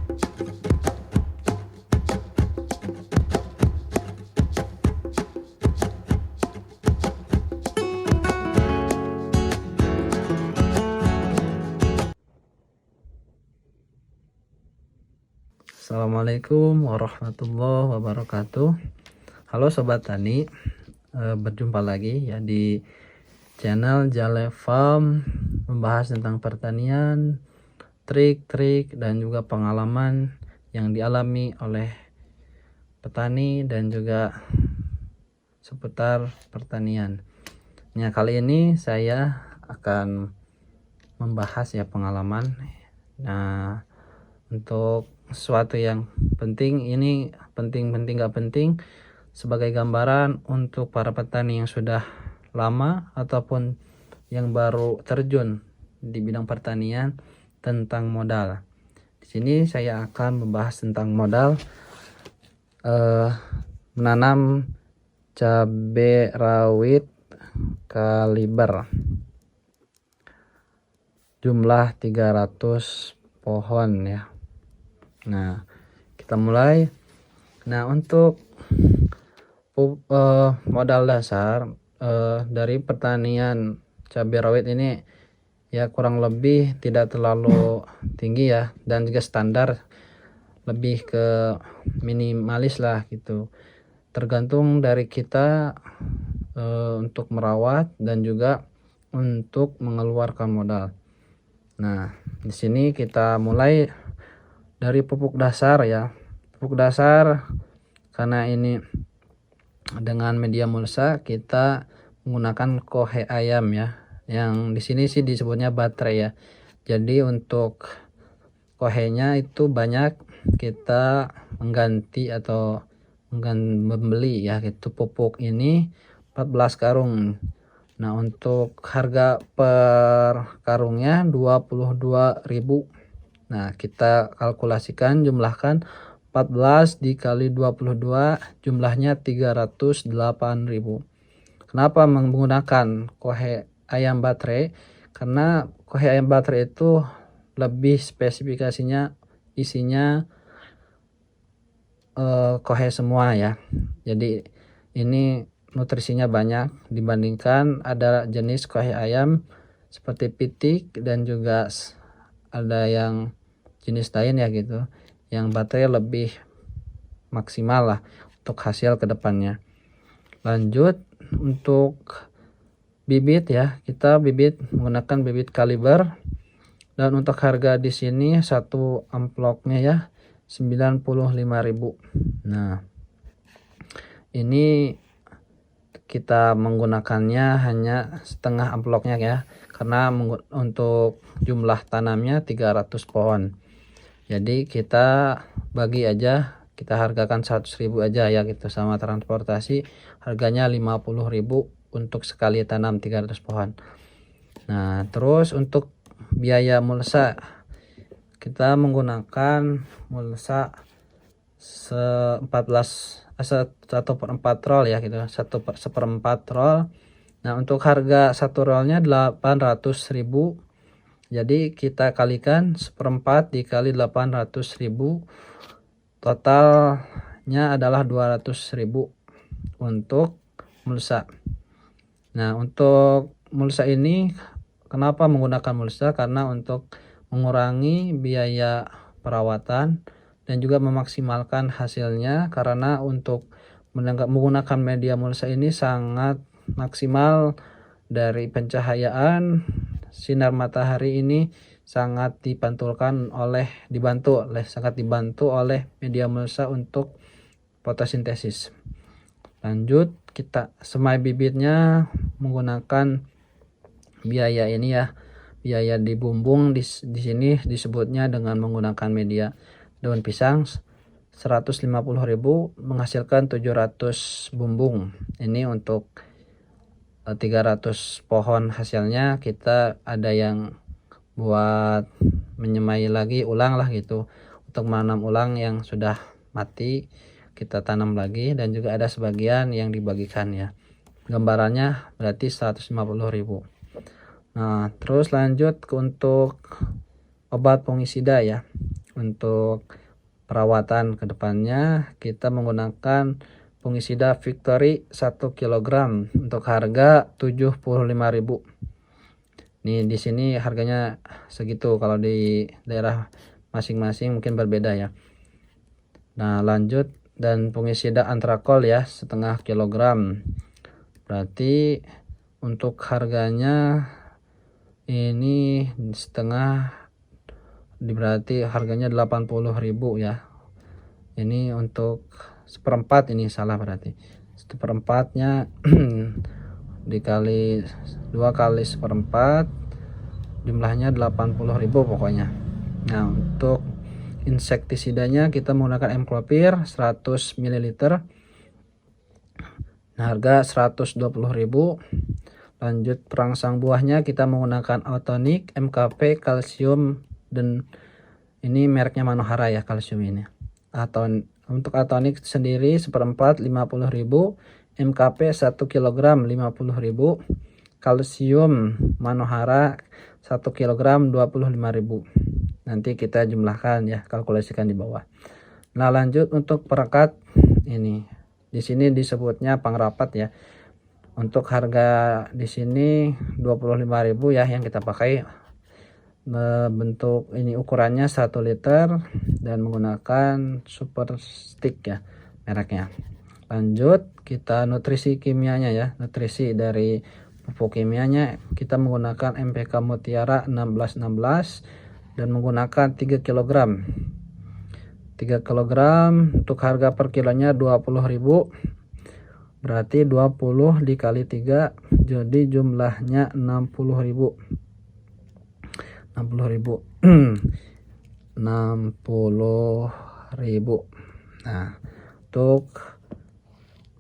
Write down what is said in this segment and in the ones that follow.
Assalamualaikum warahmatullahi wabarakatuh. Halo Sobat Tani, berjumpa lagi ya di channel Jale Farm, membahas tentang pertanian, trik-trik dan juga pengalaman yang dialami oleh petani dan juga seputar pertanian. Nah, kali ini saya akan membahas ya pengalaman. Nah, untuk sesuatu yang penting, ini penting gak penting, sebagai gambaran untuk para petani yang sudah lama ataupun yang baru terjun di bidang pertanian tentang modal. Di sini saya akan membahas tentang modal menanam cabai rawit kaliber jumlah 300 pohon ya. Nah, kita mulai. Nah, untuk modal dasar dari pertanian cabai rawit ini ya kurang lebih tidak terlalu tinggi ya, dan juga standar, lebih ke minimalis lah gitu. Tergantung dari kita untuk merawat dan juga untuk mengeluarkan modal. Nah, di sini kita mulai dari pupuk dasar ya. Pupuk dasar, karena ini dengan media mulsa, kita menggunakan kohe ayam ya, yang di sini sih disebutnya baterai ya. Jadi untuk kohenya itu banyak, kita mengganti atau membeli ya gitu pupuk ini 14 karung. Nah, untuk harga per karungnya 22.000. Nah, kita kalkulasikan, jumlahkan 14 dikali 22, jumlahnya 308.000. Kenapa menggunakan kohe ayam baterai? Karena kohe ayam baterai itu lebih spesifikasinya, isinya kohe semua ya. Jadi ini nutrisinya banyak dibandingkan ada jenis kohe ayam seperti pitik dan juga ada yang jenis lain ya gitu, yang baterai lebih maksimal lah untuk hasil kedepannya. Lanjut, untuk bibit ya, kita bibit menggunakan bibit kaliber, dan untuk harga di sini satu amplopnya ya 95.000. Nah, ini kita menggunakannya hanya setengah amplopnya ya, karena untuk jumlah tanamnya 300 pohon. Jadi kita bagi aja, kita hargakan 100.000 aja ya gitu, sama transportasi harganya 50.000 untuk sekali tanam 300 pohon. Nah, terus untuk biaya mulsa, kita menggunakan mulsa 1/4 roll ya gitu, 1/4 roll. Nah, untuk harga satu rollnya 800.000. Jadi kita kalikan 1/4 dikali 800.000, totalnya adalah 200.000 untuk mulsa. Nah, untuk mulsa ini kenapa menggunakan mulsa? Karena untuk mengurangi biaya perawatan dan juga memaksimalkan hasilnya, karena untuk menggunakan media mulsa ini sangat maksimal dari pencahayaan sinar matahari ini, sangat dibantu oleh media mulsa untuk fotosintesis. Lanjut, kita semai bibitnya menggunakan biaya ini ya, biaya dibumbung di sini disebutnya dengan menggunakan media daun pisang 150.000, menghasilkan 700 bumbung. Ini untuk 300 pohon hasilnya. Kita ada yang buat menyemai lagi ulang lah gitu, untuk menanam ulang yang sudah mati kita tanam lagi, dan juga ada sebagian yang dibagikan ya. Gambarannya berarti 150.000. Nah, terus lanjut untuk obat fungisida ya. untuk perawatan kedepannya kita menggunakan fungisida Victory 1 kg untuk harga 75.000. Nih di sini harganya segitu, kalau di daerah masing-masing mungkin berbeda ya. Nah lanjut, dan fungisida Antrakol ya setengah kilogram, berarti untuk harganya ini setengah, berarti harganya 80.000 ya. Ini untuk seperempat, ini salah berarti seperempatnya dikali 2 kali seperempat jumlahnya 80.000 pokoknya. Nah untuk insektisidanya kita menggunakan Emclopir 100 ml, harga 120.000. Lanjut perangsang buahnya kita menggunakan Autonic MKP kalsium, dan ini mereknya Manohara ya kalsium ini. Atau untuk Autonic sendiri seperempat 50.000, MKP 1 kg 50.000, kalsium Manohara 1 kg 25.000. Nanti kita jumlahkan ya, kalkulasikan di bawah. Nah lanjut untuk perekat, ini di sini disebutnya pengrapat ya. Untuk harga di sini 25.000 ya yang kita pakai. Bentuk ini ukurannya 1 liter dan menggunakan super stick ya mereknya. Lanjut kita nutrisi kimianya ya. Nutrisi dari pupuk kimianya kita menggunakan MPK Mutiara 1616 dan menggunakan 3 kg. 3 kg untuk harga per kilonya 20.000. Berarti 20 dikali 3 jadi jumlahnya 60.000. 60.000. Nah untuk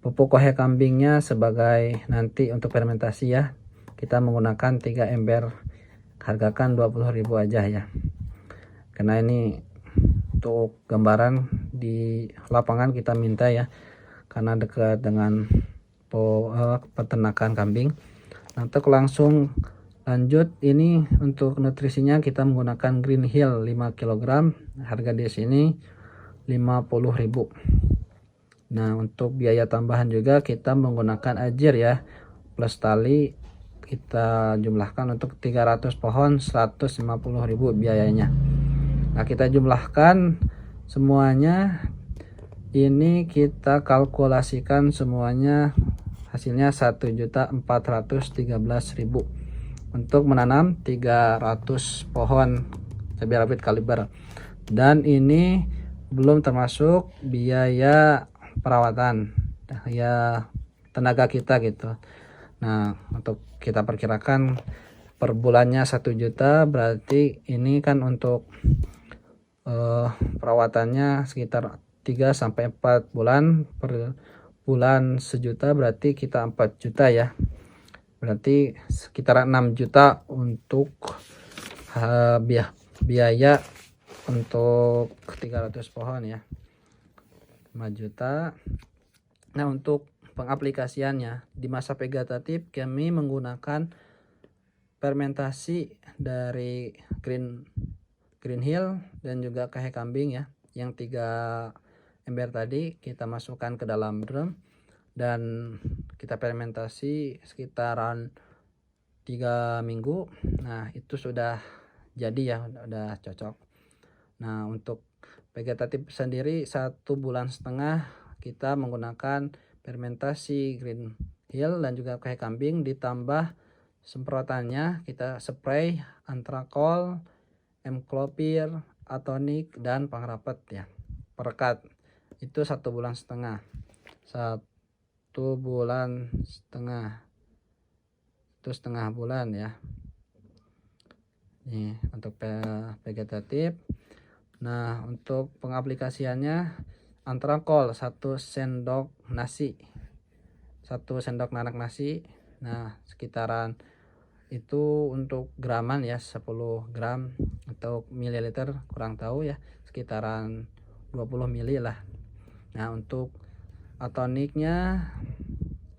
pupuk kohe kambingnya sebagai nanti untuk fermentasi ya, kita menggunakan 3 ember, hargakan 20.000 aja ya, karena ini untuk gambaran di lapangan kita minta ya, karena dekat dengan peternakan kambing. Nanti langsung lanjut, ini untuk nutrisinya kita menggunakan Green Hill 5 kg, harga di sini 50.000. Nah untuk biaya tambahan juga kita menggunakan Ajir ya plus tali, kita jumlahkan untuk 300 pohon 150.000 biayanya. Nah kita jumlahkan semuanya, ini kita kalkulasikan semuanya, hasilnya 1.413.000 untuk menanam 300 pohon cabai rawit kaliber. Dan ini belum termasuk biaya perawatan ya, tenaga kita gitu. Nah untuk kita perkirakan per bulannya 1 juta, berarti ini kan untuk perawatannya sekitar 3-4 bulan, per bulan 1 juta, berarti kita 4 juta ya, berarti sekitar 6 juta untuk biaya untuk 300 pohon ya, 5 juta. Nah untuk pengaplikasiannya di masa vegetatif kami menggunakan fermentasi dari Green Hill dan juga kahe kambing ya, yang 3 ember tadi kita masukkan ke dalam drum dan kita fermentasi sekitaran 3 minggu. Nah itu sudah jadi ya, udah cocok. Nah untuk vegetatif sendiri 1,5 bulan kita menggunakan fermentasi Green Hill dan juga kahe kambing, ditambah semprotannya kita spray Antrakol, Emclopir, Autonic, dan pengrapet ya. Perekat itu 1,5 bulan. 1,5 bulan, itu setengah bulan ya. Nih untuk vegetatif. Nah untuk pengaplikasiannya Antrakol 1 sendok nasi, 1 sendok nanak nasi. Nah sekitaran itu untuk graman ya, 10 gram atau mililiter kurang tahu ya, sekitaran 20 mili lah. Nah untuk Autonicnya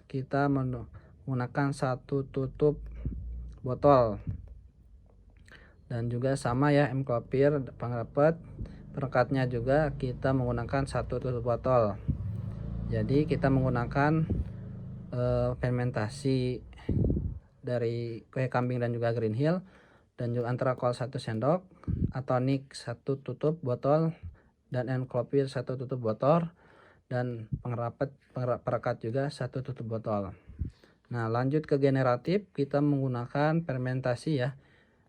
kita menggunakan 1 tutup botol, dan juga sama ya Emclopir pengrapet perekatnya juga kita menggunakan 1 tutup botol. Jadi kita menggunakan fermentasi dari kue kambing dan juga Green Hill, dan juga Antrakol 1 sendok, Atonik 1 tutup botol, dan Enclopir 1 tutup botol, dan perekat juga 1 tutup botol. Nah, lanjut ke generatif, kita menggunakan fermentasi ya.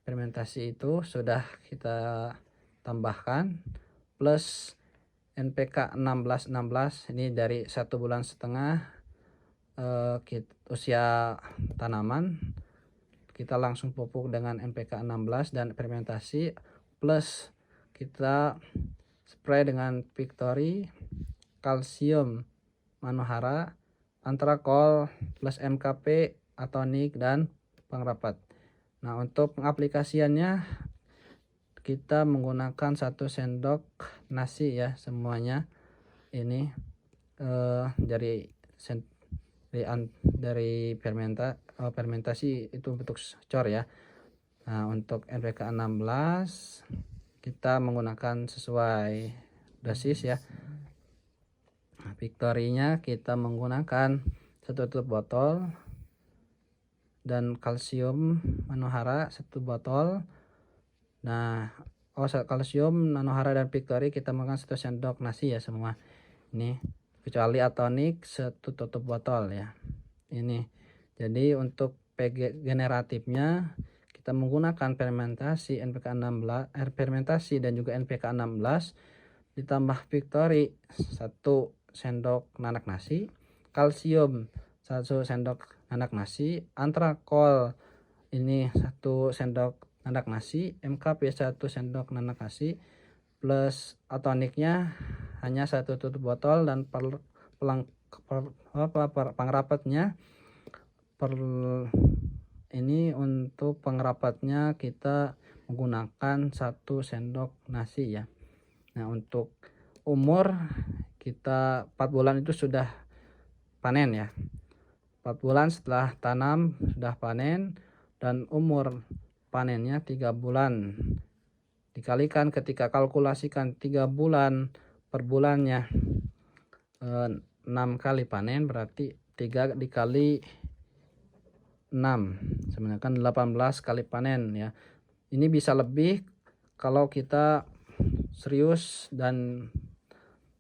Fermentasi itu sudah kita tambahkan plus NPK 1616, ini dari 1,5 bulan usia tanaman. Kita langsung pupuk dengan NPK 16 dan fermentasi, plus kita spray dengan Victory, kalsium Manohara, Antrakol plus MKP, Atonik, dan pengrapat. Nah, untuk pengaplikasiannya kita menggunakan 1 sendok nasi ya semuanya. Ini dari fermentasi itu bentuk cor ya. Nah, untuk NPK 16 kita menggunakan sesuai dosis ya. Victory-nya kita menggunakan 1 tutup botol, dan kalsium Manohara 1 botol. Nah, kalsium Manohara dan Victory kita menggunakan 1 sendok nasi ya semua. Ini kecuali Atonik 1 tutup botol ya. Ini. Jadi untuk PG generatifnya kita menggunakan fermentasi NPK 16, fermentasi dan juga NPK 16 ditambah Victory 1 sendok nanak nasi, kalsium 1 sendok nanak nasi, Antrakol ini 1 sendok nanak nasi, MKP 1 sendok nanak nasi, plus Atoniknya hanya 1 tutup botol, dan pengrapatnya ini untuk pengrapatnya kita menggunakan 1 sendok nasi ya. Nah, untuk umur kita 4 bulan itu sudah panen ya. 4 bulan setelah tanam sudah panen, dan umur panennya 3 bulan. Dikalikan ketika kalkulasikan 3 bulan per bulannya 6 kali panen, berarti 3 dikali 6 sebenarnya kan 18 kali panen ya. Ini bisa lebih kalau kita serius dan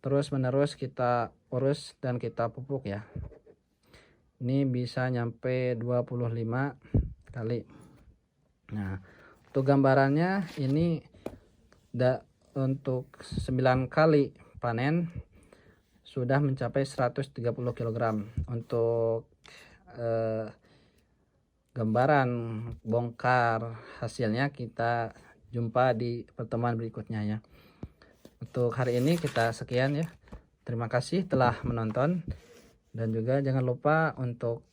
terus menerus kita urus dan kita pupuk ya. Ini bisa nyampe 25 kali. Nah, untuk gambarannya ini untuk 9 kali panen sudah mencapai 130 kg. Untuk gambaran bongkar hasilnya kita jumpa di pertemuan berikutnya ya. Untuk hari ini kita sekian ya. Terima kasih telah menonton, dan juga jangan lupa untuk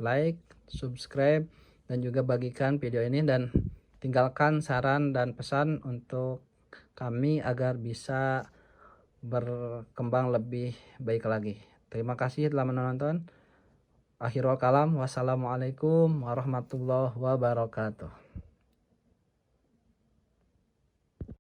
like, subscribe, dan juga bagikan video ini, dan tinggalkan saran dan pesan untuk kami agar bisa berkembang lebih baik lagi. Terima kasih telah menonton. Akhirul kalam, wassalamualaikum warahmatullahi wabarakatuh.